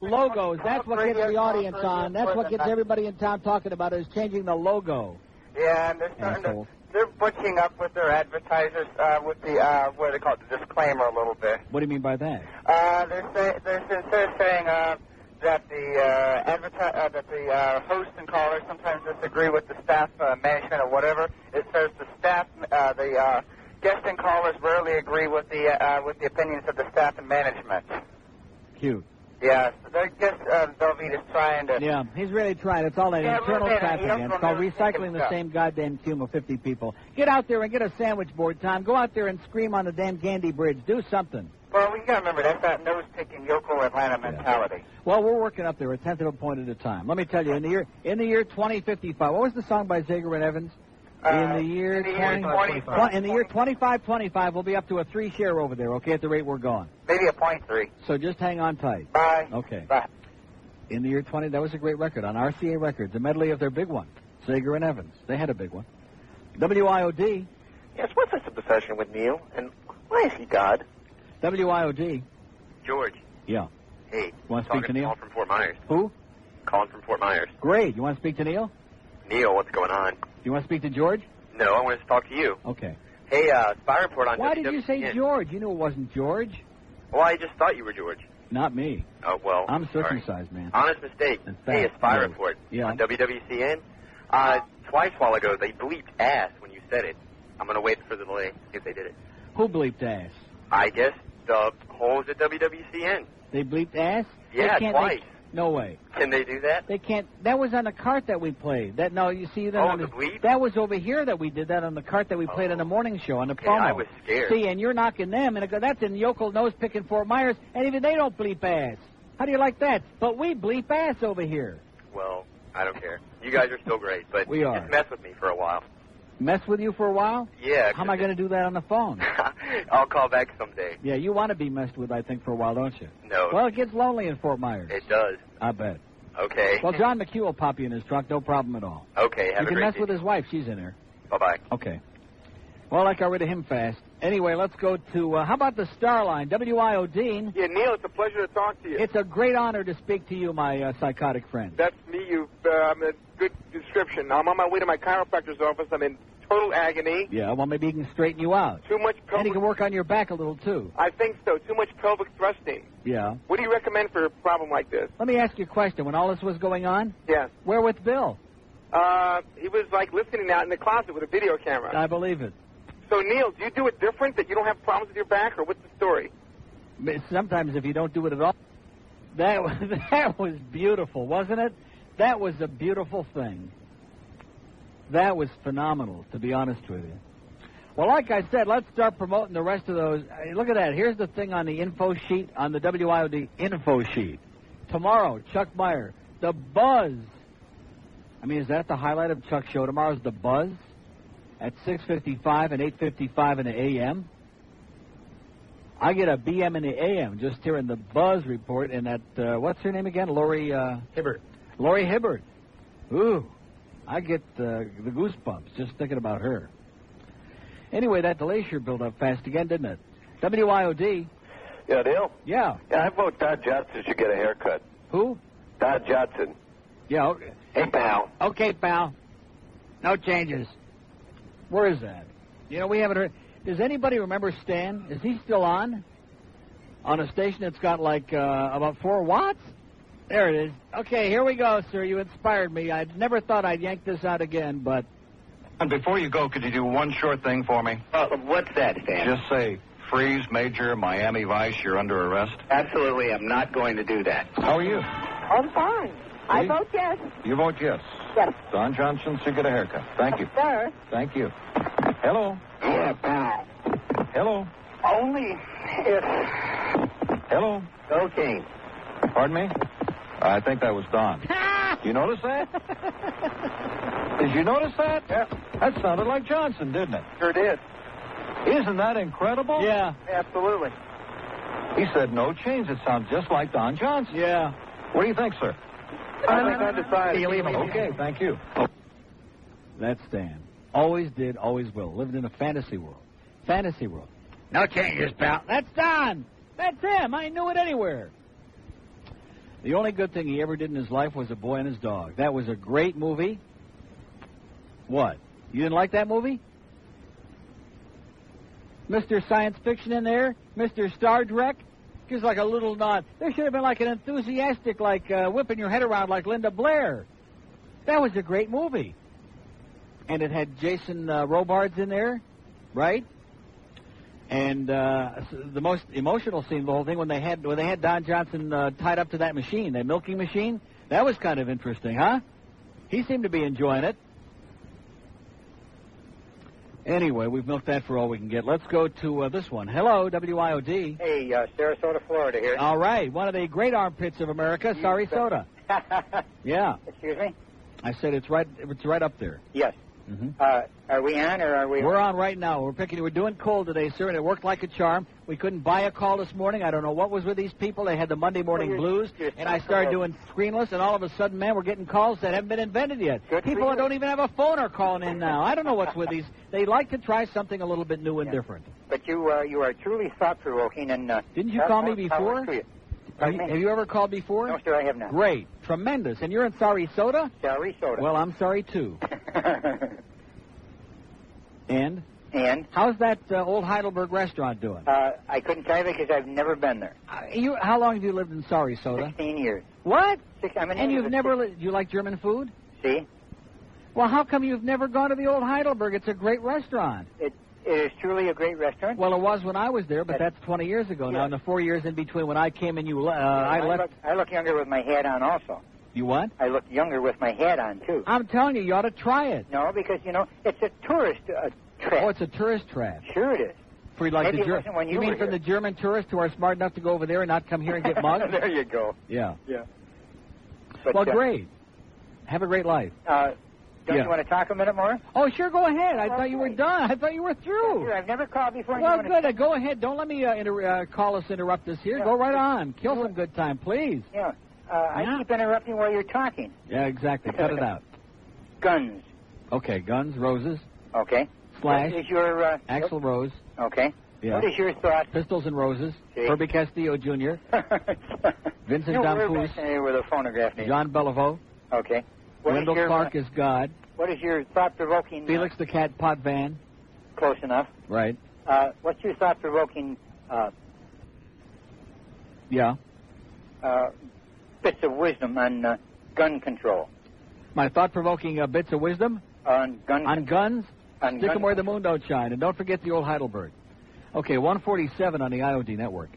Logos. That's what gets the audience on. That's what gets everybody in town talking about is changing the logo. Yeah, and they're starting to... They're butching up with their advertisers with the what do they call it, the disclaimer a little bit. What do you mean by that? They're saying that the host and callers sometimes disagree with the staff management or whatever. It says the staff, the guest and callers rarely agree with the opinions of the staff and management. Cute. Yeah, so I guess Velveet is trying to... Yeah, he's really trying. It's all that internal traffic. It's called recycling the same goddamn cume of 50 people. Get out there and get a sandwich board, Tom. Go out there and scream on the damn Gandy Bridge. Do something. Well, we got to remember, that's that nose-picking yokel Atlanta mentality. Well, we're working up there a tenth of a point at a time. Let me tell you, in the year 2055, what was the song by Zager and Evans? In the year 2525, we'll be up to a 3 share over there, okay, at the rate we're going. Maybe a 0.3. So just hang on tight. Bye. Okay. Bye. In the year 20, that was a great record on RCA Records, a medley of their big one, Zager and Evans. They had a big one. WIOD. Yes, what's this obsession with Neil, and why is he God? WIOD. George. Yeah. Hey. Want to speak to Neil? Calling from Fort Myers. Who? Calling from Fort Myers. Great. You want to speak to Neil? Neil, what's going on? You want to speak to George? No, I want to talk to you. Okay. Hey, spy report on Why did you say George? You knew it wasn't George. Well, I just thought you were George. Not me. Oh, well. I'm circumcised, man. Honest mistake. Hey, a spy report on WWCN. Twice while ago, they bleeped ass when you said it. I'm going to wait for the delay if they did it. Who bleeped ass? I guess the holes at WWCN. They bleeped ass? Yeah, twice. No way. Can they do that? They can't. That was on the cart that we played. You see that? The bleep? That was over here that we did that on the cart that we played on the morning show on the promo. I was scared. See, and you're knocking them, and that's in yokel nose picking Fort Myers, and even they don't bleep ass. How do you like that? But we bleep ass over here. Well, I don't care. You guys are still great, but we are. Just mess with me for a while. Mess with you for a while? Yeah. How am I going to do that on the phone? I'll call back someday. Yeah, you want to be messed with, I think, for a while, don't you? No. Well, it gets lonely in Fort Myers. It does. I bet. Okay. Well, John McHugh will pop you in his truck, no problem at all. Okay, have a great day. You can mess with his wife. She's in there. Bye-bye. Okay. Well, I got rid of him fast. Anyway, let's go to, how about the Starline, WIOD? Yeah, Neil, it's a pleasure to talk to you. It's a great honor to speak to you, my psychotic friend. That's me. You've a good description. I'm on my way to my chiropractor's office. I'm in total agony. Yeah, well, maybe he can straighten you out. Too much pelvic... And he can work on your back a little, too. I think so. Too much pelvic thrusting. Yeah. What do you recommend for a problem like this? Let me ask you a question. When all this was going on? Yes. Where with Bill? He was, listening out in the closet with a video camera. I believe it. So, Neil, do you do it different, that you don't have problems with your back, or what's the story? Sometimes if you don't do it at all. That was beautiful, wasn't it? That was a beautiful thing. That was phenomenal, to be honest with you. Well, like I said, let's start promoting the rest of those. Look at that. Here's the thing on the info sheet, on the WIOD info sheet. Tomorrow, Chuck Meyer, The Buzz. I mean, is that the highlight of Chuck's show? Tomorrow's The Buzz at 6:55 and 8:55 in the a.m. I get a BM in the a.m. just hearing The Buzz report, and that, what's her name again? Lori Hibbert. Lori Hibbert. Ooh. I get the goosebumps just thinking about her. Anyway, that delay sure built up fast again, didn't it? WIOD. Yeah, Neil? Yeah. Yeah, I vote Todd Johnson should get a haircut. Who? Todd Johnson. Yeah, okay. Hey, pal. Okay, pal. No changes. Where is that? We haven't heard. Does anybody remember Stan? Is he still on? On a station that's got about 4 watts? There it is. Okay, here we go, sir. You inspired me. I never thought I'd yank this out again, but... And before you go, could you do one short thing for me? What's that, Stan? Just say, freeze, Major, Miami Vice, you're under arrest. Absolutely, I'm not going to do that. How are you? I'm fine. I vote yes. You vote yes? Yes. Don Johnson should get a haircut. Thank you. Sir. Thank you. Hello? Yeah, pal. Hello? Only if... Hello? Okay. Pardon me? I think that was Don. You notice that? Did you notice that? Yeah. That sounded like Johnson, didn't it? Sure did. Isn't that incredible? Yeah. Absolutely. He said no change. It sounds just like Don Johnson. Yeah. What do you think, sir? I think I decided. You leave him. Okay, thank you. That's Stan. Always did, always will. Lived in a fantasy world. Fantasy world. No changes, pal. That's Don. That's him. I knew it anywhere. The only good thing he ever did in his life was A Boy and His Dog. That was a great movie. What? You didn't like that movie? Mr. Science Fiction in there? Mr. Star Trek? Just like a little nod. There should have been like an enthusiastic, like whipping your head around like Linda Blair. That was a great movie. And it had Jason Robards in there, right? And the most emotional scene of the whole thing when they had Don Johnson tied up to that machine, that milking machine. That was kind of interesting, huh? He seemed to be enjoying it. Anyway, we've milked that for all we can get. Let's go to this one. Hello, WIOD. Hey, Sarasota, Florida here. All right, one of the great armpits of America, Sarasota. Yeah. Excuse me? I said it's right up there. Yes. Mm-hmm. Are we on or are we? We're on right now. We're doing cold today, sir, and it worked like a charm. We couldn't buy a call this morning. I don't know what was with these people. They had the Monday morning blues, and I started doing screenless, and all of a sudden, man, we're getting calls that haven't been invented yet. People that don't even have a phone are calling in now. I don't know what's with these. They like to try something a little bit new and different. But you are truly thought-provoking. And didn't you call me before? Have you ever called before? No, sir, I have not. Great. Tremendous. And you're in Sarasota? Sarasota. Well, I'm sorry, too. And? And? How's that old Heidelberg restaurant doing? I couldn't tell you because I've never been there. How long have you lived in Sarasota? 16 years. What? And you've never... Do you like German food? See? Well, how come you've never gone to the old Heidelberg? It's a great restaurant. It is truly a great restaurant. Well, it was when I was there, but that's 20 years ago now. In the 4 years in between when I came and I left... I look younger with my hat on also. You what? I look younger with my hat on, too. I'm telling you, you ought to try it. No, because, it's a tourist trap. Oh, it's a tourist trap. Sure it is. For like Maybe you mean from the German tourists who are smart enough to go over there and not come here and get mugged? There you go. Yeah. Yeah. But, well, great. Have a great life. Don't you want to talk a minute more? Oh, sure, go ahead. I thought you were done. I thought you were through. Sure, I've never called before. Well, good. Go ahead. Don't let me call us interrupt us here. Yeah. Go right on. Kill some good time, please. Yeah. I keep interrupting while you're talking. Yeah, exactly. Cut it out. Guns. Okay, Guns, Roses. Okay. Slash. What is your... Axl Rose. Okay. Yeah. What is your thought? Pistols and Roses. See? Herbie Castillo Jr. Vincent D'Ampus. With a phonograph name. John Beliveau. Okay. Wendell Clark is God. What is your thought-provoking... Felix the Cat Potvin. Close enough. Right. What's your thought-provoking... Yeah. Bits of wisdom on gun control? My thought-provoking bits of wisdom? On guns? Stick them where the moon don't shine. And don't forget the old Heidelberg. Okay, 147 on the IOD network.